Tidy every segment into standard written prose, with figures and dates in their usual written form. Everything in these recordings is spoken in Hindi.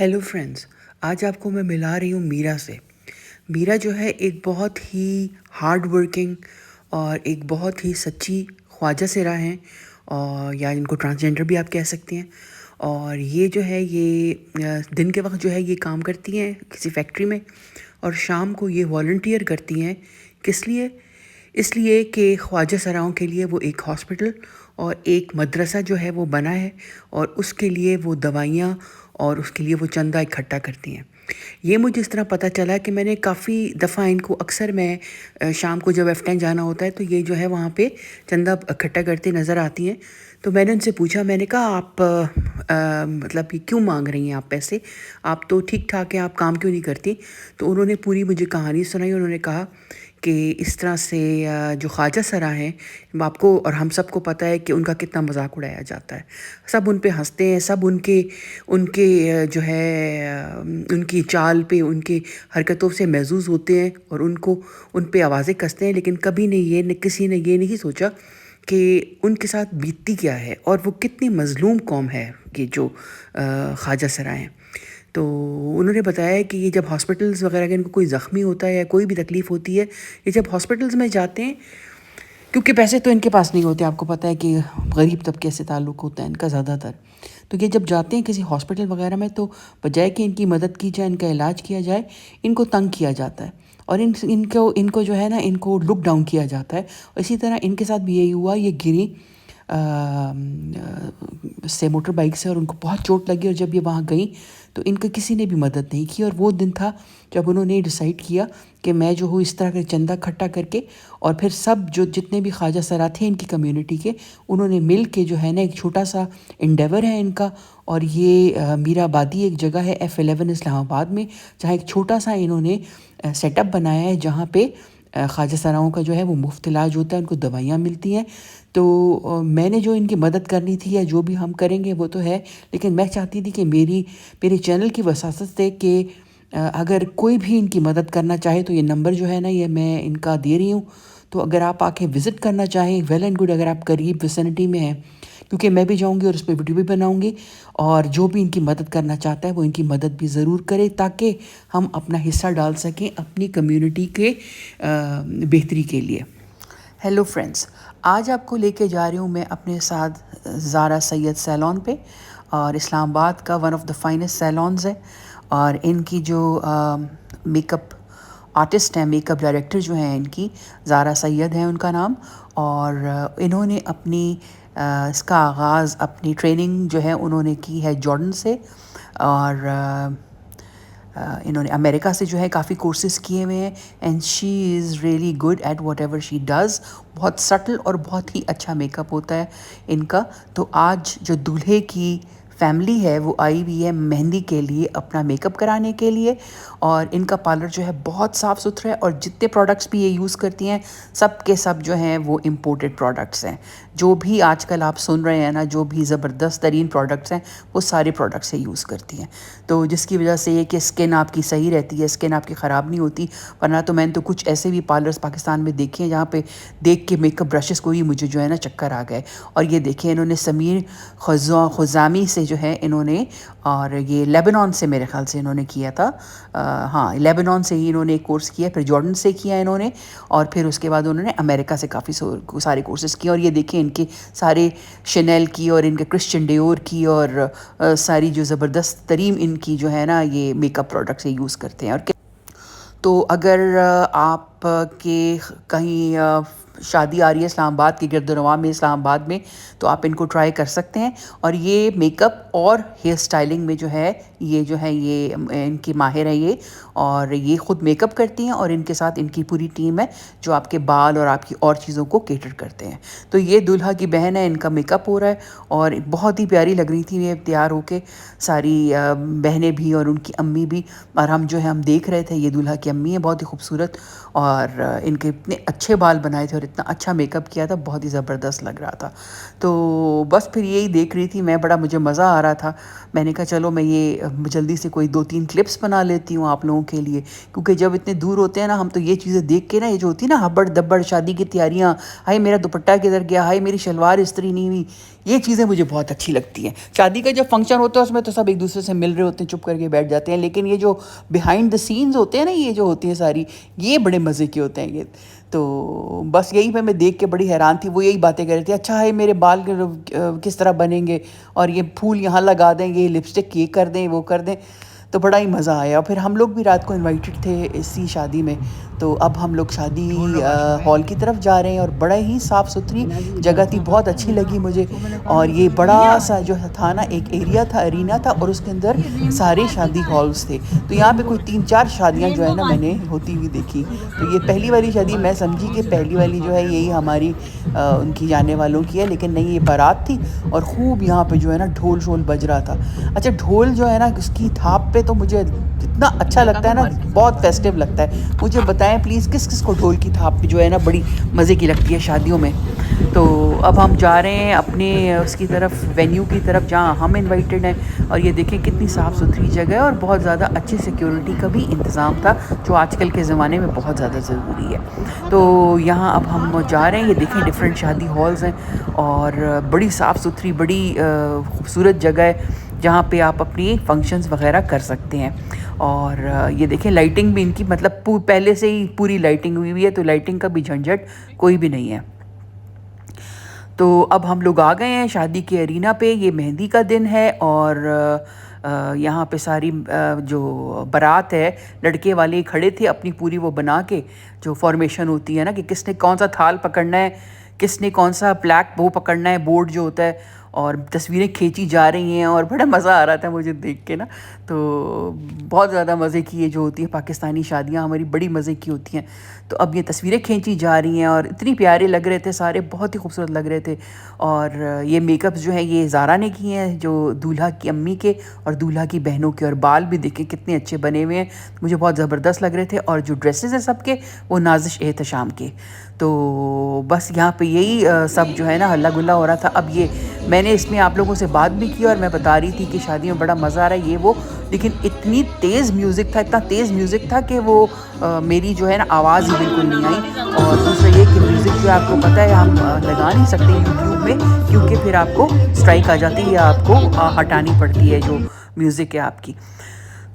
Hello friends. आज आपको मैं मिला रही हूँ मीरा से। मीरा जो है एक बहुत ही हार्ड वर्किंग और एक बहुत ही सच्ची ख्वाजा सिरा हैं, और या इनको ट्रांसजेंडर भी आप कह सकते हैं। और ये जो है ये दिन के वक्त जो है ये काम करती हैं किसी फैक्ट्री में, और शाम को ये वॉलंटियर करती हैं। किस लिए? इसलिए कि ख्वाजा सराओं के लिए वो एक हॉस्पिटल और एक मदरसा जो है वो बना है, और उसके लिए वो दवाइयाँ और उसके लिए वो चंदा इकट्ठा करती हैं। ये मुझे इस तरह पता चला कि मैंने काफ़ी दफ़ा इनको अक्सर मैं शाम को जब F10 जाना होता है तो ये जो है वहाँ पे चंदा इकट्ठा करती नज़र आती हैं। तो मैंने उनसे पूछा, मैंने कहा आप मतलब ये क्यों मांग रही हैं आप पैसे? आप तो ठीक ठाक हैं, आप काम क्यों नहीं करती? तो उन्होंने पूरी मुझे कहानी सुनाई। उन्होंने कहा कि इस तरह से जो ख्वाजा सरा हैं, आपको और हम सबको पता है कि उनका कितना मजाक उड़ाया जाता है। सब उन पे हंसते हैं, सब उनके उनके जो है उनकी चाल पे, उनकी हरकतों से महजूज़ होते हैं और उनको उन पे आवाज़ें कसते हैं। लेकिन कभी किसी ने ये नहीं सोचा कि उनके साथ बीतती क्या है और वो कितनी मज़लूम कौम है, ये जो ख्वाजा सरा हैं। तो उन्होंने बताया कि ये जब हॉस्पिटल्स वगैरह के इनको कोई ज़ख्मी होता है या कोई भी तकलीफ़ होती है, ये जब हॉस्पिटल्स में जाते हैं, क्योंकि पैसे तो इनके पास नहीं होते, आपको पता है कि गरीब तबके से ताल्लुक़ होता है इनका ज़्यादातर। तो ये जब जाते हैं किसी हॉस्पिटल वगैरह में, तो बजाय कि इनकी मदद की जाए, इनका इलाज किया जाए, इनको तंग किया जाता है और इनको इनको जो है ना, इनको लुक डाउन किया जाता है। इसी तरह इनके साथ भी यही हुआ। ये गिरी से मोटर बाइक से और उनको बहुत चोट लगी, और जब ये वहाँ गई तो इनका किसी ने भी मदद नहीं की। और वो दिन था जब उन्होंने डिसाइड किया कि मैं जो हूँ इस तरह के चंदा इकट्ठा करके, और फिर सब जो जितने भी ख्वाजा सरा थे इनकी कम्युनिटी के, उन्होंने मिल के जो है ना एक छोटा सा इंडेवर है इनका। और ये मीराबादी एक जगह है F11 इस्लामाबाद में, जहाँ एक छोटा सा इन्होंने सेटअप बनाया है, जहाँ पे ख्वाजा सराओं का जो है वो मुफ्त इलाज होता है, उनको दवाइयाँ मिलती हैं। तो मैंने जो इनकी मदद करनी थी या जो भी हम करेंगे वो तो है, लेकिन मैं चाहती थी कि मेरे चैनल की वसासत से कि अगर कोई भी इनकी मदद करना चाहे तो ये नंबर जो है ना, ये मैं इनका दे रही हूँ। तो अगर आप आके विज़िट करना चाहें, वेल एंड गुड। अगर आप करीब विसिनिटी में हैं, क्योंकि मैं भी जाऊंगी और उस पर वीडियो भी बनाऊंगी, और जो भी इनकी मदद करना चाहता है वो इनकी मदद भी ज़रूर करे, ताकि हम अपना हिस्सा डाल सकें अपनी कम्युनिटी के बेहतरी के लिए। हेलो फ्रेंड्स, आज आपको लेके जा रही हूँ मैं अपने साथ ज़ारा सैयद सैलून पे, और इस्लामाबाद का one of the finest saloons है। और इनकी जो मेकअप आर्टिस्ट हैं, मेकअप डायरेक्टर जो हैं इनकी, ज़ारा सैयद है उनका नाम। और इन्होंने अपनी इसका आगाज़, अपनी ट्रेनिंग जो है उन्होंने की है जॉर्डन से। और इन्होंने अमेरिका से जो है काफ़ी कोर्सेज़ किए हुए हैं, and she is really good at what ever she does. बहुत सटल और बहुत ही अच्छा मेकअप होता है इनका। तो आज जो दूल्हे की फैमिली है वो आई हुई है मेहंदी के लिए, अपना मेकअप कराने के लिए। और इनका पार्लर जो है बहुत साफ़ सुथरा है, और जितने प्रोडक्ट्स भी ये यूज़ करती हैं सब के सब जो हैं वो इम्पोर्टेड प्रोडक्ट्स हैं। जो भी आजकल आप सुन रहे हैं ना, जो भी ज़बरदस्त तरीन प्रोडक्ट्स हैं, वो सारे प्रोडक्ट्स से यूज़ करती हैं। तो जिसकी वजह से ये कि स्किन आपकी सही रहती है, स्किन आपकी ख़राब नहीं होती। वरना तो मैंने तो कुछ ऐसे भी पार्लर्स पाकिस्तान में देखे हैं जहाँ पे देख के मेकअप ब्रशेस को ही मुझे जो है ना चक्कर आ गए। और ये देखिए, इन्होंने समीर खुजामी से जो है इन्होंने, और ये लेबनान से मेरे ख्याल से इन्होंने किया था। हाँ, लेबनान से ही इन्होंने एक कोर्स किया, फिर जॉर्डन से किया इन्होंने, और फिर उसके बाद उन्होंने अमेरिका से काफ़ी सारे कोर्सेज़ किए। और ये देखिए इनके सारे शनेल की और इनके क्रिश्चियन डियोर की और सारी जो ज़बरदस्त तरीन इनकी जो है ना ये मेकअप प्रोडक्ट्स यूज़ करते हैं। और तो अगर आप के कहीं शादी आ रही है इस्लामाबाद के गिरदोनवा में, इस्लामाबाद में, तो आप इनको ट्राई कर सकते हैं। और ये मेकअप और हेयर स्टाइलिंग में जो है ये इनकी माहिर है ये। और ये ख़ुद मेकअप करती हैं, और इनके साथ इनकी पूरी टीम है जो आपके बाल और आपकी और चीज़ों को केटर करते हैं। तो ये दूल्हा की बहन है, इनका मेकअप हो रहा है, और बहुत ही प्यारी लग रही थी ये तैयार होके, सारी बहनें भी और उनकी अम्मी भी। और हम देख रहे थे, ये दूल्हा की अम्मी है, बहुत ही खूबसूरत, और इनके इतने अच्छे बाल बनाए थे और और इतना अच्छा मेकअप किया था, बहुत ही ज़बरदस्त लग रहा था। तो बस फिर यही देख रही थी मैं, बड़ा मुझे मज़ा आ रहा था। मैंने कहा चलो मैं ये जल्दी से कोई 2-3 क्लिप्स बना लेती हूँ आप लोगों के लिए, क्योंकि जब इतने दूर होते हैं ना हम, तो ये चीज़ें देख के ना, ये जो होती है ना हब्बड़-दब्बड़ शादी की तैयारियाँ, हाय मेरा दुपट्टा किधर गया, हाय मेरी शलवार इस्त्री नहीं हुई, ये चीज़ें मुझे बहुत अच्छी लगती हैं। शादी का जब फंक्शन होता है उसमें तो सब एक दूसरे से मिल रहे होते हैं, चुप करके बैठ जाते हैं, लेकिन ये जो बिहाइंड द सीन्स होते हैं ना, ये जो होती हैं सारी, ये बड़े मज़े के होते हैं ये। तो बस यही पे मैं देख के बड़ी हैरान थी, वो यही बातें कर रहे थे, अच्छा है मेरे बाल किस तरह बनेंगे, और ये फूल यहाँ लगा दें, ये लिपस्टिक ये कर दें, वो कर दें। तो बड़ा ही मज़ा आया। फिर हम लोग भी रात को इनवाइटेड थे इसी शादी में, तो अब हम लोग शादी हॉल की तरफ जा रहे हैं, और बड़ा ही साफ़ सुथरी जगह थी, बहुत अच्छी लगी मुझे। और ये बड़ा सा जो था ना, एक एरिया था, अरीना था, और उसके अंदर सारे शादी हॉल्स थे। तो यहाँ पे कोई 3-4 शादियाँ जो है ना मैंने होती हुई देखी। तो ये पहली वाली शादी मैं समझी कि पहली वाली जो है यही हमारी उनकी जाने वालों की है, लेकिन नहीं, ये बारात थी, और खूब यहाँ पे जो है ना ढोल शोल बज रहा था। अच्छा, ढोल जो है ना उसकी थाप पे तो मुझे इतना अच्छा लगता है ना, बहुत फेस्टिव लगता है। मुझे बताएं प्लीज़ किस किस को ढोल की थाप जो है ना बड़ी मज़े की लगती है शादियों में। तो अब हम जा रहे हैं अपने उसकी तरफ, वेन्यू की तरफ जहाँ हम इनवाइटेड हैं, और ये देखें कितनी साफ़ सुथरी जगह है, और बहुत ज़्यादा अच्छी सिक्योरिटी का भी इंतज़ाम था, जो आजकल के ज़माने में बहुत ज़्यादा ज़रूरी है। तो यहाँ अब हम जा रहे हैं, ये देखें डिफरेंट शादी हॉल्स हैं, और बड़ी साफ़ सुथरी, बड़ी खूबसूरत जगह है, जहाँ पे आप अपनी फंक्शंस वगैरह कर सकते हैं। और ये देखें लाइटिंग भी इनकी, मतलब पहले से ही पूरी लाइटिंग हुई हुई है, तो लाइटिंग का भी झंझट कोई भी नहीं है। तो अब हम लोग आ गए हैं शादी के अरीना पे। ये मेहंदी का दिन है, और यहाँ पे सारी जो बारात है, लड़के वाले खड़े थे अपनी पूरी वो बना के, जो फॉर्मेशन होती है ना कि किसने कौन सा थाल पकड़ना है, किसने कौन सा ब्लैक वो पकड़ना है, बोर्ड जो होता है, और तस्वीरें खींची जा रही हैं, और बड़ा मज़ा आ रहा था मुझे देख के ना। तो बहुत ज़्यादा मज़े की ये जो होती है पाकिस्तानी शादियाँ, हमारी बड़ी मज़े की होती हैं। तो अब ये तस्वीरें खींची जा रही हैं, और इतनी प्यारे लग रहे थे सारे, बहुत ही खूबसूरत लग रहे थे। और ये मेकअप्स जो है ये ज़ारा ने किए हैं, जो दूल्हा की अम्मी के और दूल्हा की बहनों के, और बाल भी देखें कितने अच्छे बने हुए हैं, मुझे बहुत ज़बरदस्त लग रहे थे। और जो ड्रेसेस हैं सबके, वो नाज़िश एहतशाम के। तो बस यहाँ पे यही सब जो है ना हल्ला गुल्ला हो रहा था। अब ये मैंने इसमें आप लोगों से बात भी की, और मैं बता रही थी कि शादी में बड़ा मज़ा आ रहा है ये वो, लेकिन इतनी तेज़ म्यूज़िक था, इतना तेज़ म्यूज़िक था कि वो मेरी जो है ना आवाज़ ही बिल्कुल नहीं आई। और दूसरा ये कि म्यूज़िक जो आपको पता है हम लगा नहीं सकते यूट्यूब में, क्योंकि फिर आपको स्ट्राइक आ जाती है, या आपको हटानी पड़ती है जो म्यूज़िक है आपकी।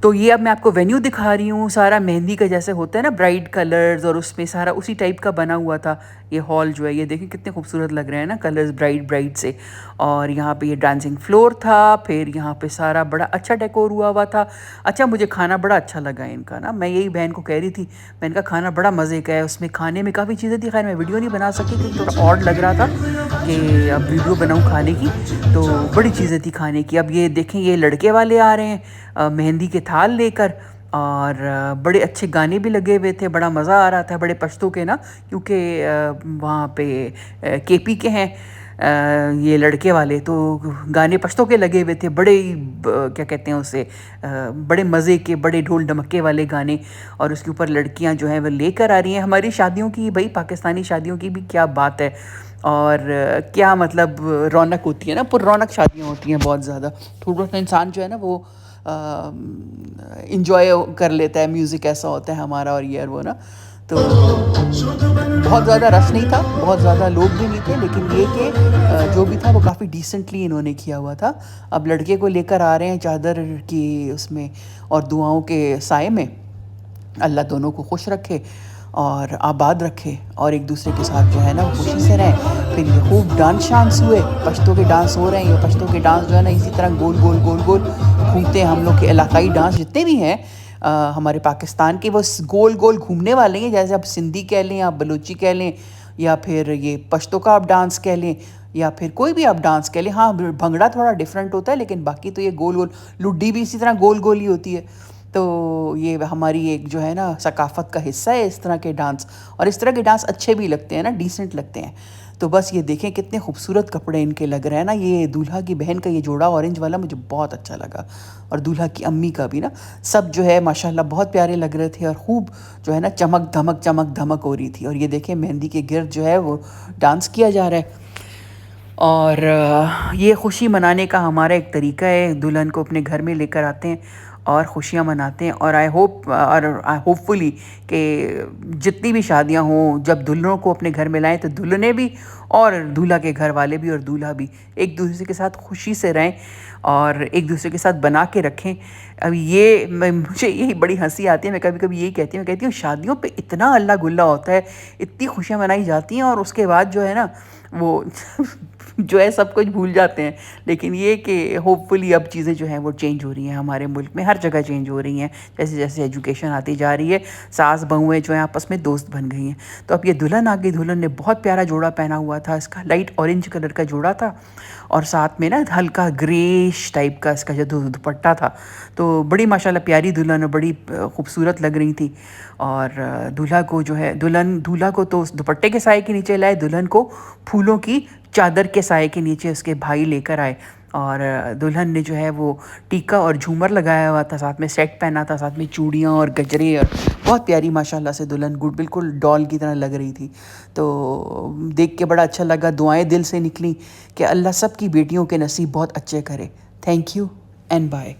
तो ये अब मैं आपको वेन्यू दिखा रही हूँ, सारा मेहंदी का जैसे होता है ना ब्राइट कलर्स, और उसमें सारा उसी टाइप का बना हुआ था। ये हॉल जो है ये देखिए कितने खूबसूरत लग रहे हैं ना, कलर्स ब्राइट ब्राइट से। और यहाँ पे ये डांसिंग फ्लोर था, फिर यहाँ पे सारा बड़ा अच्छा डेकोर हुआ हुआ था। अच्छा, मुझे खाना बड़ा अच्छा लगा इनका ना, मैं यही बहन को कह रही थी, मैं इनका खाना बड़ा मज़े का है, उसमें खाने में काफ़ी चीज़ें थी। खैर मैं वीडियो नहीं बना सकी क्योंकि थोड़ा ऑड लग रहा था कि अब वीडियो बनाऊँ खाने की, तो बड़ी चीज़ें थी खाने की। अब ये देखें ये लड़के वाले आ रहे हैं मेहंदी के थाल लेकर, और बड़े अच्छे गाने भी लगे हुए थे, बड़ा मज़ा आ रहा था, बड़े पश्तो के ना, क्योंकि वहाँ पे केपी के हैं ये लड़के वाले, तो गाने पश्तो के लगे हुए थे, बड़े क्या कहते हैं उसे, बड़े मज़े के, बड़े ढोल ढमक्के वाले गाने। और उसके ऊपर लड़कियां जो हैं वो लेकर आ रही हैं हमारी शादियों की, भाई पाकिस्तानी शादियों की भी क्या बात है। और क्या मतलब रौनक होती है ना, पुररौनक शादियाँ होती हैं बहुत ज़्यादा। थोड़ा सा इंसान जो है ना वो इंजॉय कर लेता है, म्यूज़िक ऐसा होता है हमारा, और ये और वो ना। तो बहुत ज़्यादा रश नहीं था, बहुत ज़्यादा लोग भी नहीं थे, लेकिन ये कि जो भी था वो काफ़ी डिसेंटली इन्होंने किया हुआ था। अब लड़के को लेकर आ रहे हैं चादर की उसमें और दुआओं के साए में, अल्लाह दोनों को खुश रखे और आबाद रखे, और एक दूसरे के साथ जो है ना वो खुशी से रहें। फिर ये खूब डांस शांस हुए, पश्तों के डांस हो रहे हैं। ये पश्तों के डांस जो है ना इसी तरह गोल गोल गोल गोल घूमते हैं। हम लोग के इलाकाई डांस जितने भी हैं हमारे पाकिस्तान के, वो गोल गोल घूमने वाले हैं। जैसे आप सिंधी कह लें, आप बलूची कह लें, या फिर ये पश्तों का आप डांस कह लें, या फिर कोई भी आप डांस कह लें। हाँ, भंगड़ा थोड़ा डिफरेंट होता है, लेकिन बाकी तो ये गोल गोल, लुड्डी भी इसी तरह गोल गोल ही होती है। तो ये हमारी एक जो है ना सकाफ़त का हिस्सा है इस तरह के डांस। और इस तरह के डांस अच्छे भी लगते हैं ना, डिसेंट लगते हैं। तो बस ये देखें कितने खूबसूरत कपड़े इनके लग रहे हैं ना। ये दूल्हा की बहन का ये जोड़ा ऑरेंज वाला मुझे बहुत अच्छा लगा, और दूल्हा की अम्मी का भी ना। सब जो है माशाल्लाह बहुत प्यारे लग रहे थे, और खूब जो है ना चमक धमक हो रही थी। और ये देखें मेहंदी के गिर्द जो है वो डांस किया जा रहा है। और ये खुशी मनाने का हमारा एक तरीका है, दुल्हन को अपने घर में लेकर आते हैं और खुशियाँ मनाते हैं। और आई होपफुली कि जितनी भी शादियाँ हों, जब दुल्हनों को अपने घर में लाएं तो दुल्हनें भी और दूल्हा के घर वाले भी और दूल्हा भी एक दूसरे के साथ खुशी से रहें और एक दूसरे के साथ बना के रखें। अब ये मुझे यही बड़ी हंसी आती है। मैं कभी कभी यही कहती हूँ शादियों पे इतना अल्लाह गुल्ला होता है, इतनी खुशियाँ मनाई जाती हैं, और उसके बाद जो है ना वो जो है सब कुछ भूल जाते हैं। लेकिन ये कि होपफुली अब चीज़ें जो हैं वो चेंज हो रही हैं हमारे मुल्क में, हर जगह चेंज हो रही हैं। जैसे जैसे एजुकेशन आती जा रही है, सास बहुएं जो हैं आपस में दोस्त बन गई हैं। तो अब ये दुल्हन आ गई, दुल्हन ने बहुत प्यारा जोड़ा पहना हुआ था, इसका लाइट ऑरेंज कलर का जोड़ा था, और साथ में ना हल्का ग्रेश टाइप का इसका जो दुपट्टा था। तो बड़ी माशाल्लाह प्यारी दुल्हन और बड़ी खूबसूरत लग रही थी। और दूल्हा को जो है दूल्हा को तो उस दुपट्टे के साए के नीचे लाए, दुल्हन को फूलों की चादर के साए के नीचे उसके भाई लेकर आए। और दुल्हन ने जो है वो टीका और झूमर लगाया हुआ था, साथ में सेट पहना था, साथ में चूड़ियाँ और गजरे, और बहुत प्यारी माशाल्लाह से दुल्हन बिल्कुल डॉल की तरह लग रही थी। तो देख के बड़ा अच्छा लगा, दुआएं दिल से निकली कि अल्लाह सब की बेटियों के नसीब बहुत अच्छे करे। Thank you and bye.